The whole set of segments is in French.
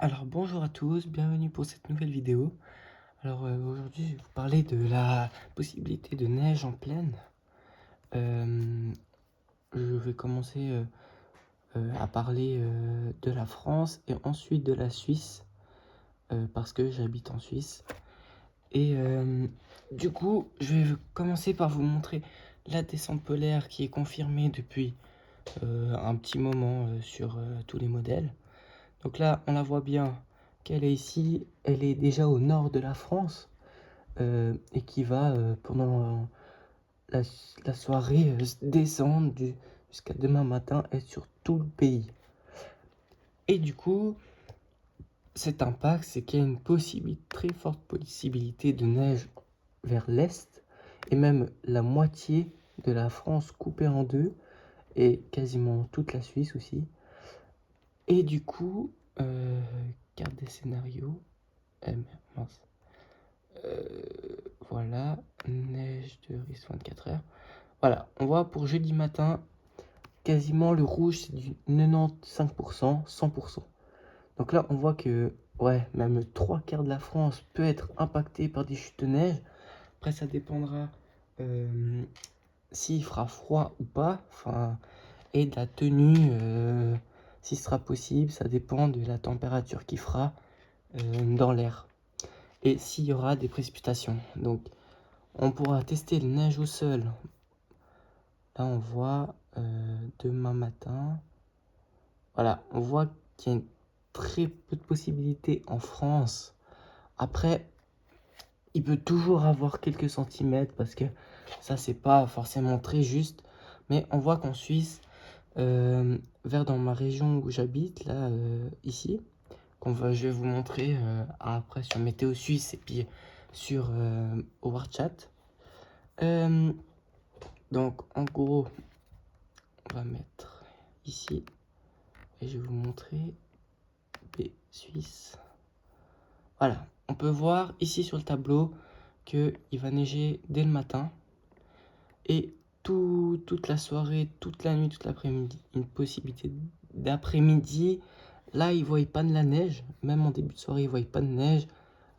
Alors bonjour à tous, bienvenue pour cette nouvelle vidéo. Alors aujourd'hui je vais vous parler de la possibilité de neige en plaine. Euh, je vais commencer à parler de la France et ensuite de la Suisse parce que j'habite en Suisse. Et du coup je vais commencer par vous montrer la descente polaire qui est confirmée depuis un petit moment sur tous les modèles. Donc là, on la voit bien qu'elle est ici, elle est déjà au nord de la France et qui va pendant la, la soirée descendre jusqu'à demain matin et sur tout le pays. Et du coup, cet impact, c'est qu'il y a une possibilité, très forte possibilité de neige vers l'est et même la moitié de la France coupée en deux et quasiment toute la Suisse aussi. Et du coup, carte des scénarios. Mince. Euh, voilà, neige de risque 24 heures. Voilà, on voit pour jeudi matin, quasiment le rouge c'est du 95%, 100%. Donc là, on voit que, ouais, même 3 quarts de la France peut être impacté par des chutes de neige. Après, ça dépendra s'il fera froid ou pas, enfin, et de la tenue, s'il sera possible. Ça dépend de la température qu'il fera dans l'air et s'il y aura des précipitations. Donc, on pourra tester le neige au sol. Là, on voit demain matin. Voilà, on voit qu'il y a très peu de possibilités en France. Après, il peut toujours avoir quelques centimètres parce que ça, c'est pas forcément très juste. Mais on voit qu'en Suisse, vers dans ma région où j'habite, là, ici, je vais vous montrer après sur Météo Suisse et puis sur Overchat. Donc, en gros, on va mettre ici et je vais vous montrer B Suisse. Voilà, on peut voir ici sur le tableau qu'il va neiger dès le matin et toute la soirée, toute la nuit, toute l'après-midi. Une possibilité d'après-midi. Là, ils ne voient pas de la neige, même en début de soirée, ils ne voient pas de neige,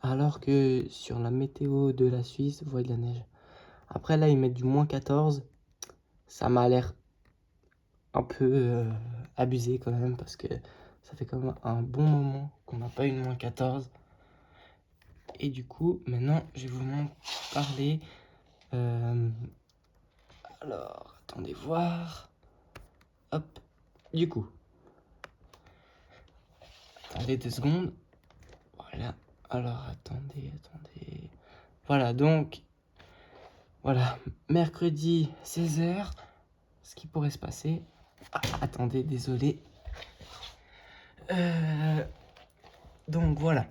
alors que sur la météo de la Suisse, ils voient de la neige. Après, là, ils mettent du -14. Ça m'a l'air un peu abusé quand même parce que ça fait quand même un bon moment qu'on n'a pas eu de -14. Et du coup, maintenant, je vais vous parler. Alors, attendez voir. Hop, du coup. Attendez 2 secondes. Voilà. Alors, attendez. Voilà, donc, voilà. Mercredi, 16 h. Ce qui pourrait se passer. Ah, attendez, désolé. Donc, voilà.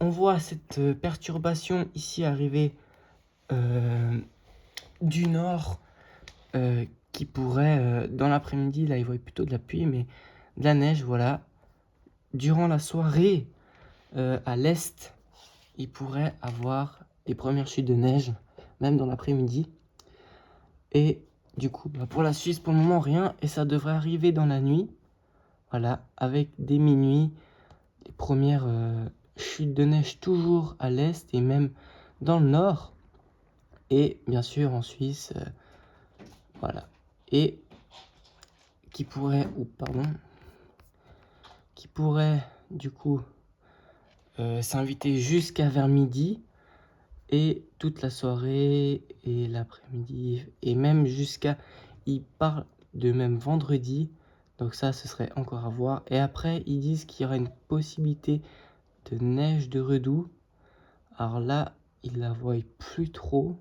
On voit cette perturbation ici arriver du nord qui pourrait, dans l'après-midi, là il voit plutôt de la pluie, mais de la neige, voilà. Durant la soirée, à l'est, il pourrait avoir des premières chutes de neige, même dans l'après-midi. Et du coup, pour la Suisse, pour le moment, rien, et ça devrait arriver dans la nuit, voilà, avec dès minuit, les premières chutes de neige toujours à l'est et même dans le nord. Et bien sûr en Suisse, voilà. Et qui pourrait du coup s'inviter jusqu'à vers midi et toute la soirée et l'après-midi et même jusqu'à, il parle de même vendredi, donc ça ce serait encore à voir. Et après ils disent qu'il y aura une possibilité de neige de redoux. Alors là ils la voient plus trop,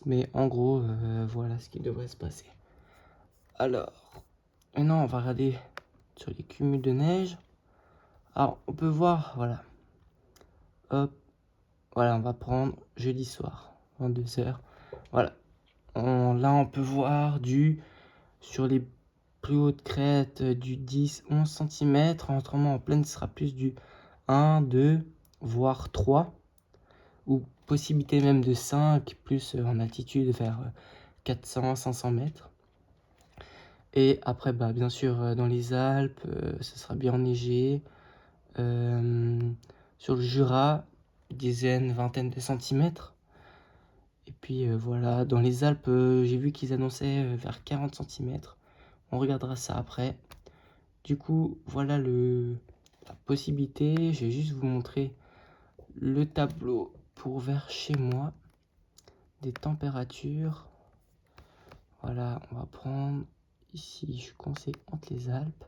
mais en gros voilà ce qui devrait se passer. Alors maintenant on va regarder sur les cumuls de neige. Alors on peut voir, voilà, hop, voilà, on va prendre jeudi soir 22 h. Voilà, là on peut voir sur les plus hautes crêtes du 10-11 cm. Autrement en pleine ce sera plus du 1, 2 voire 3, ou possibilité même de 5, plus en altitude vers 400-500 mètres. Et après, bien sûr, dans les Alpes, ce sera bien enneigé. Sur le Jura, dizaine, vingtaine de centimètres. Et puis voilà, dans les Alpes, j'ai vu qu'ils annonçaient vers 40 centimètres. On regardera ça après. Du coup, voilà la possibilité. Je vais juste vous montrer le tableau pour vers chez moi des températures. Voilà, on va prendre ici, je suis coincé entre les Alpes.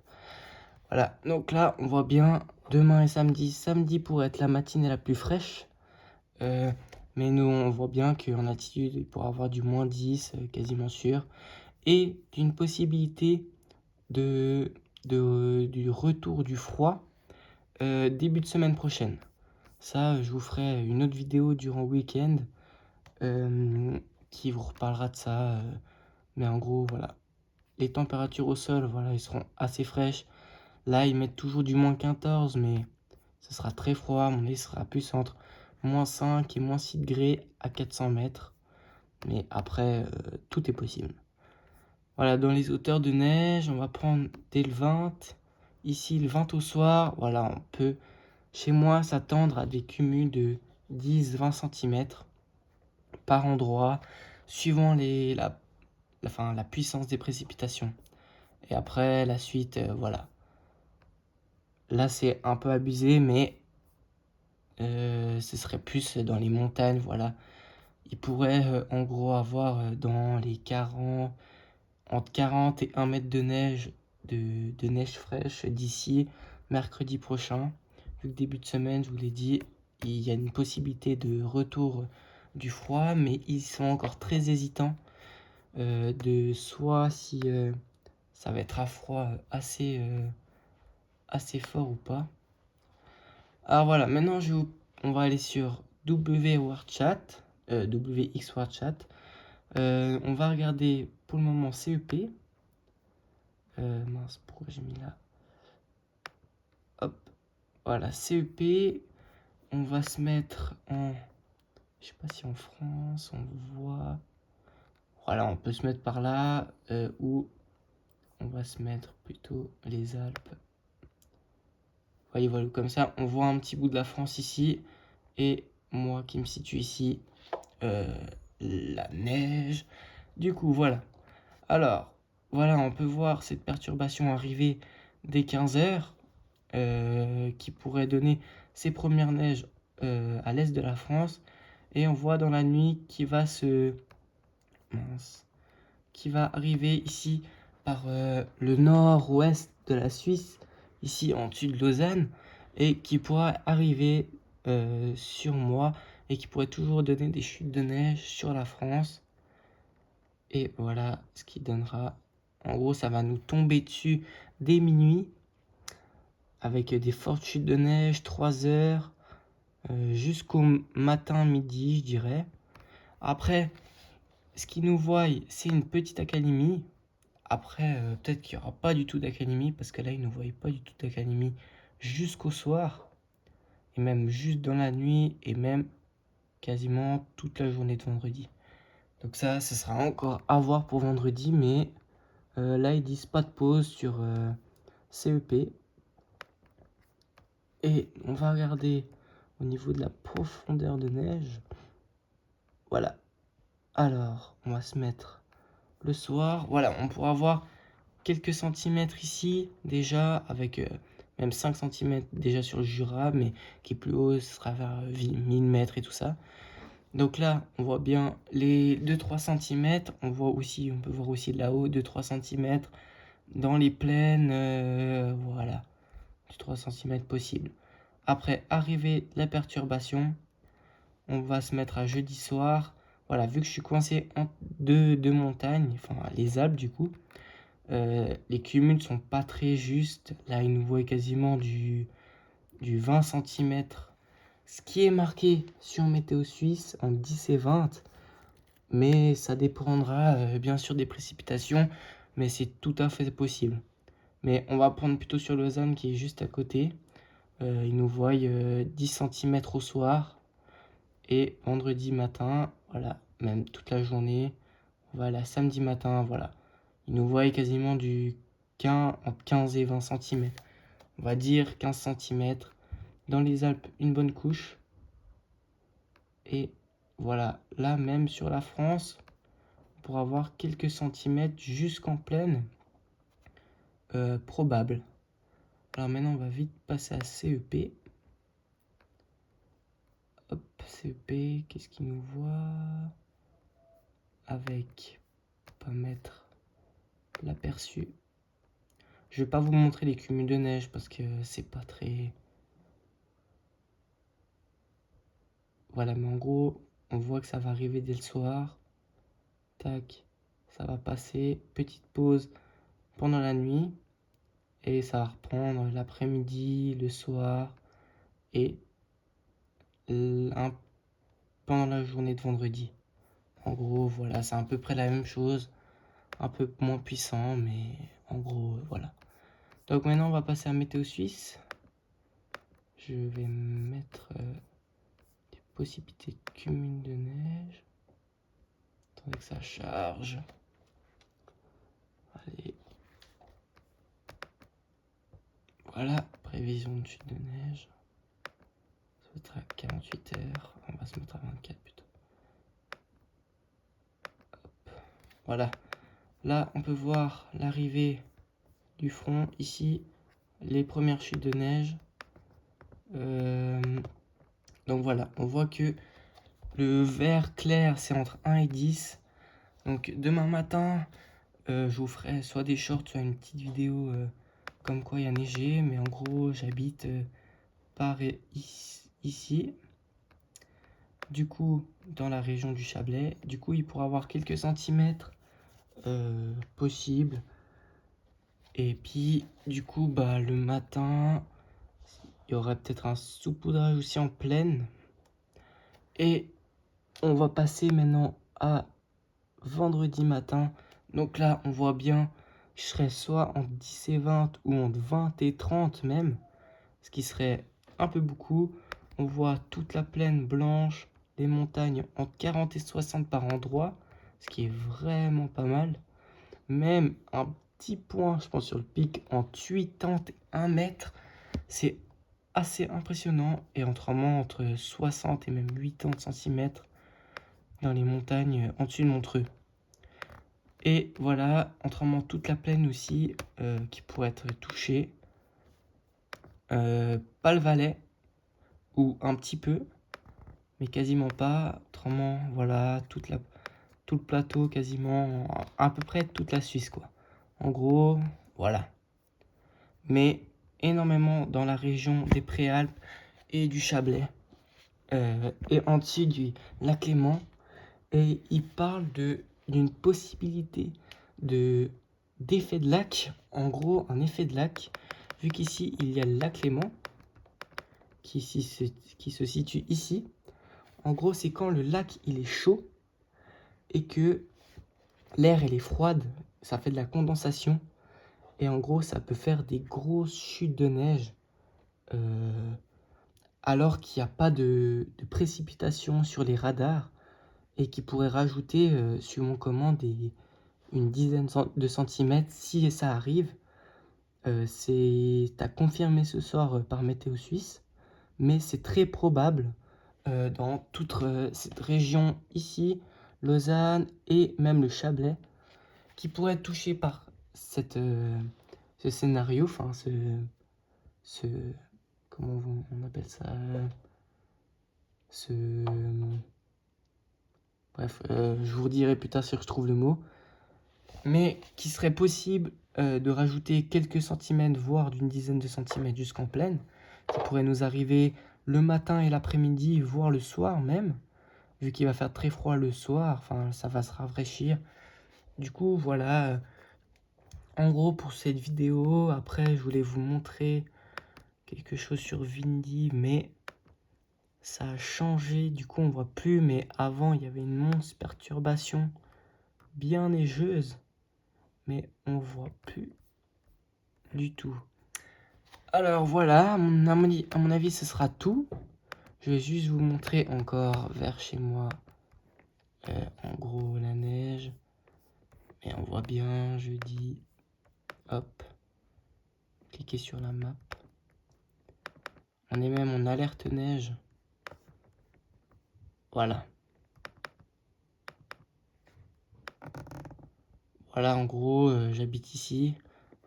Voilà, donc là, on voit bien demain et samedi. Samedi pourrait être la matinée la plus fraîche. Mais nous, on voit bien qu'en altitude, il pourra avoir du -10, quasiment sûr. Et d'une possibilité du retour du froid début de semaine prochaine. Ça, je vous ferai une autre vidéo durant le week-end qui vous reparlera de ça. Mais en gros, voilà. Les températures au sol, voilà, ils seront assez fraîches. Là, ils mettent toujours du -14, mais ce sera très froid. Mon nez sera plus entre -5 et -6 degrés à 400 mètres. Mais après, tout est possible. Voilà, dans les hauteurs de neige, on va prendre dès le 20. Ici, le 20 au soir, voilà, on peut, chez moi, s'attendre à des cumuls de 10-20 cm par endroit, suivant la puissance des précipitations. Et après, la suite, voilà. Là, c'est un peu abusé, mais ce serait plus dans les montagnes, voilà. Il pourrait, en gros, avoir dans les 40, entre 40 et 1 mètre de neige, de neige fraîche d'ici mercredi prochain. Vu que début de semaine, je vous l'ai dit, il y a une possibilité de retour du froid, mais ils sont encore très hésitants de soit si ça va être un froid assez fort ou pas. Alors voilà, maintenant on va aller sur WXWorldChat. On va regarder pour le moment CEP. Mince, pourquoi j'ai mis là? Hop, voilà, CEP. On va se mettre en... Je sais pas si en France, on voit... Voilà, on peut se mettre par là, ou on va se mettre plutôt les Alpes. Voyez, voilà, comme ça, on voit un petit bout de la France ici. Et moi qui me situe ici, la neige. Du coup, voilà. Alors, voilà, on peut voir cette perturbation arriver dès 15 heures, qui pourrait donner ses premières neiges à l'est de la France. Et on voit dans la nuit qui va arriver ici par le nord-ouest de la Suisse, ici en dessus de Lausanne, et qui pourra arriver sur moi et qui pourrait toujours donner des chutes de neige sur la France. Et voilà ce qui donnera, en gros, ça va nous tomber dessus dès minuit avec des fortes chutes de neige, 3 heures jusqu'au matin, midi, je dirais. Après, ce qui nous voit, c'est une petite accalmie. Après, peut-être qu'il n'y aura pas du tout d'accalmie, parce que là, ils ne voyaient pas du tout d'accalmie jusqu'au soir, et même juste dans la nuit, et même quasiment toute la journée de vendredi. Donc ça, ce sera encore à voir pour vendredi, mais là, ils disent pas de pause sur CEP. Et on va regarder au niveau de la profondeur de neige. Voilà. Alors, on va se mettre le soir. Voilà, on pourra voir quelques centimètres ici, déjà, avec même 5 cm déjà sur le Jura, mais qui est plus haut, ce sera vers 1000 mètres et tout ça. Donc là, on voit bien les 2-3 cm. On peut voir aussi de là-haut 2-3 cm dans les plaines. Voilà, 2-3 cm possible. Après, arrivée la perturbation, on va se mettre à jeudi soir. Voilà, vu que je suis coincé entre deux montagnes, enfin les Alpes du coup, les cumuls sont pas très justes. Là, ils nous voient quasiment du 20 cm. Ce qui est marqué sur Météo Suisse en 10 et 20. Mais ça dépendra bien sûr des précipitations. Mais c'est tout à fait possible. Mais on va prendre plutôt sur Lausanne qui est juste à côté. Ils nous voient 10 cm au soir. Et vendredi matin, voilà, même toute la journée. Voilà, samedi matin, voilà. Ils nous voient quasiment entre 15 et 20 cm. On va dire 15 cm. Dans les Alpes, une bonne couche. Et voilà, là même sur la France, on pourra avoir quelques centimètres jusqu'en plaine. Probable. Alors maintenant, on va vite passer à CEP. Hop, CEP, qu'est-ce qu'il nous voit? Avec, pas mettre l'aperçu. Je vais pas vous montrer les cumuls de neige parce que c'est pas très... Voilà, mais en gros, on voit que ça va arriver dès le soir. Tac, ça va passer. Petite pause pendant la nuit. Et ça va reprendre l'après-midi, le soir et pendant la journée de vendredi. En gros, voilà, c'est à peu près la même chose. Un peu moins puissant, mais en gros, voilà. Donc maintenant, on va passer à météo suisse. Je vais mettre des possibilités de cumul de neige. Attendez que ça charge. Allez. Voilà, prévision de chute de neige. Ça va être à 48 heures. On va se mettre à 24 plutôt. Hop. Voilà. Là, on peut voir l'arrivée du front. Ici, les premières chutes de neige. Donc voilà, on voit que le vert clair, c'est entre 1 et 10. Donc demain matin, je vous ferai soit des shorts, soit une petite vidéo comme quoi il y a neigé. Mais en gros, j'habite par ici. Du coup, dans la région du Chablais. Du coup, il pourra avoir quelques centimètres possibles. Et puis, du coup, bah, le matin, il y aurait peut-être un saupoudrage aussi en plaine. Et on va passer maintenant à vendredi matin. Donc là, on voit bien, je serais soit entre 10 et 20 ou entre 20 et 30 même. Ce qui serait un peu beaucoup. On voit toute la plaine blanche, les montagnes entre 40 et 60 par endroit. Ce qui est vraiment pas mal. Même un petit point, je pense, sur le pic entre 80 et 1 mètre. C'est assez impressionnant. Et entre 60 et même 80 cm dans les montagnes en dessus de Montreux. Et voilà, entièrement toute la plaine aussi qui pourrait être touchée. Pas le Valais, ou un petit peu, mais quasiment pas. Autrement, voilà, tout le plateau, quasiment, à peu près toute la Suisse, quoi. En gros, voilà. Mais énormément dans la région des Préalpes et du Chablais. Et en dessus du lac Léman. Et il parle d'une possibilité d'effet de lac. En gros, un effet de lac. Vu qu'ici, il y a le lac Léman qui se situe ici. En gros, c'est quand le lac il est chaud et que l'air elle est froide, ça fait de la condensation. Et en gros, ça peut faire des grosses chutes de neige alors qu'il n'y a pas de précipitation sur les radars et qui pourrait rajouter, suivant comment, une dizaine de centimètres si ça arrive. C'est à confirmer ce soir par Météo Suisse, mais c'est très probable dans toute cette région ici, Lausanne et même le Chablais, qui pourrait être touché par ce scénario, enfin ce comment on appelle ça, ce bref, je vous redirai plus tard si je trouve le mot, mais qui serait possible de rajouter quelques centimètres, voire d'une dizaine de centimètres jusqu'en plaine, qui pourrait nous arriver le matin et l'après-midi, voire le soir même, vu qu'il va faire très froid le soir, enfin ça va se rafraîchir. Du coup, voilà, en gros pour cette vidéo. Après, je voulais vous montrer quelque chose sur Windy, mais ça a changé, du coup on voit plus, mais avant il y avait une monstre perturbation bien neigeuse, mais on voit plus du tout. Alors voilà, à mon avis ce sera tout. Je vais juste vous montrer encore vers chez moi, en gros la neige, mais on voit bien, je dis, hop, cliquez sur la map. On est même en alerte neige. Voilà. Voilà, en gros, j'habite ici,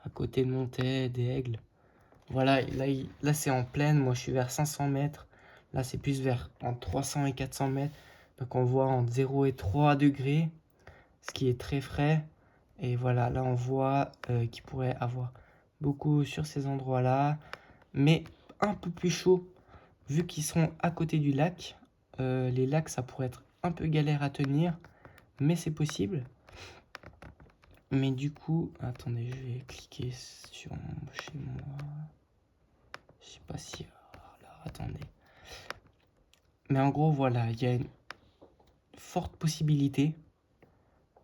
à côté de Montaix, d'Aigle. Voilà, là c'est en plaine, moi je suis vers 500 mètres. Là c'est plus vers entre 300 et 400 mètres. Donc on voit entre 0 et 3 degrés, ce qui est très frais. Et voilà, là on voit qu'il pourrait avoir beaucoup sur ces endroits-là, mais un peu plus chaud, vu qu'ils sont à côté du lac. Les lacs, ça pourrait être un peu galère à tenir, mais c'est possible. Mais du coup, attendez, je vais cliquer sur chez moi. Je sais pas si... Alors, attendez. Mais en gros, voilà, il y a une forte possibilité.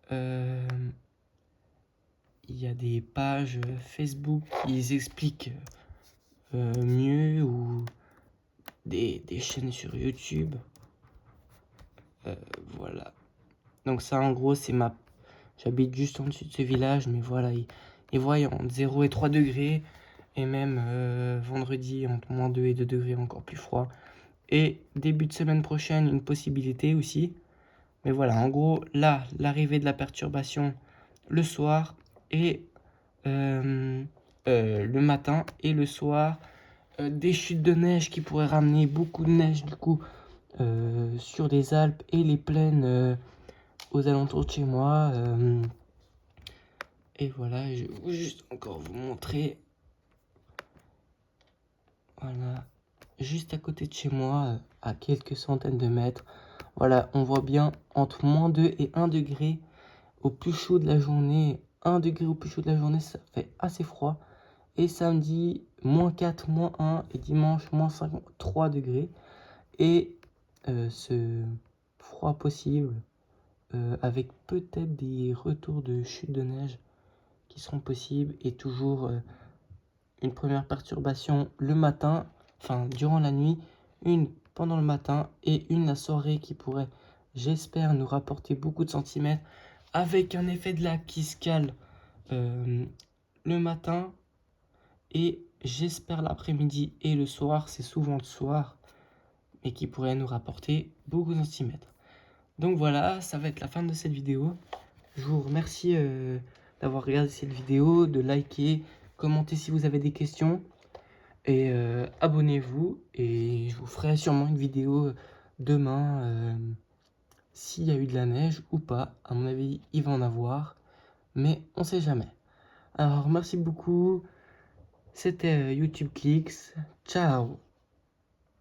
Il y a des pages Facebook qui expliquent mieux, ou des chaînes sur YouTube. Voilà. Donc ça, en gros, c'est ma... J'habite juste en dessus de ce village, mais voilà, ils voient entre 0 et 3 degrés. Et même vendredi, entre moins 2 et 2 degrés, encore plus froid. Et début de semaine prochaine, une possibilité aussi. Mais voilà, en gros, là, l'arrivée de la perturbation le soir et le matin et le soir. Des chutes de neige qui pourraient ramener beaucoup de neige, du coup, sur les Alpes et les plaines aux alentours de chez moi. Et voilà, je vais juste encore vous montrer. Voilà, juste à côté de chez moi, à quelques centaines de mètres. Voilà, on voit bien entre moins 2 et 1 degré au plus chaud de la journée. 1 degré au plus chaud de la journée, ça fait assez froid. Et samedi, moins 4, moins 1. Et dimanche, moins 5, 3 degrés. Et ce froid possible, avec peut-être des retours de chute de neige qui seront possibles. Et toujours une première perturbation le matin, enfin durant la nuit, une pendant le matin et une la soirée qui pourrait, j'espère, nous rapporter beaucoup de centimètres, avec un effet de lac qui se cale le matin et j'espère l'après-midi et le soir, c'est souvent le soir, et qui pourrait nous rapporter beaucoup de centimètres. Donc voilà, ça va être la fin de cette vidéo. Je vous remercie d'avoir regardé cette vidéo, de liker, commenter si vous avez des questions. Et abonnez-vous, et je vous ferai sûrement une vidéo demain s'il y a eu de la neige ou pas. À mon avis, il va en avoir, mais on sait jamais. Alors merci beaucoup, c'était YouTube Clix, ciao.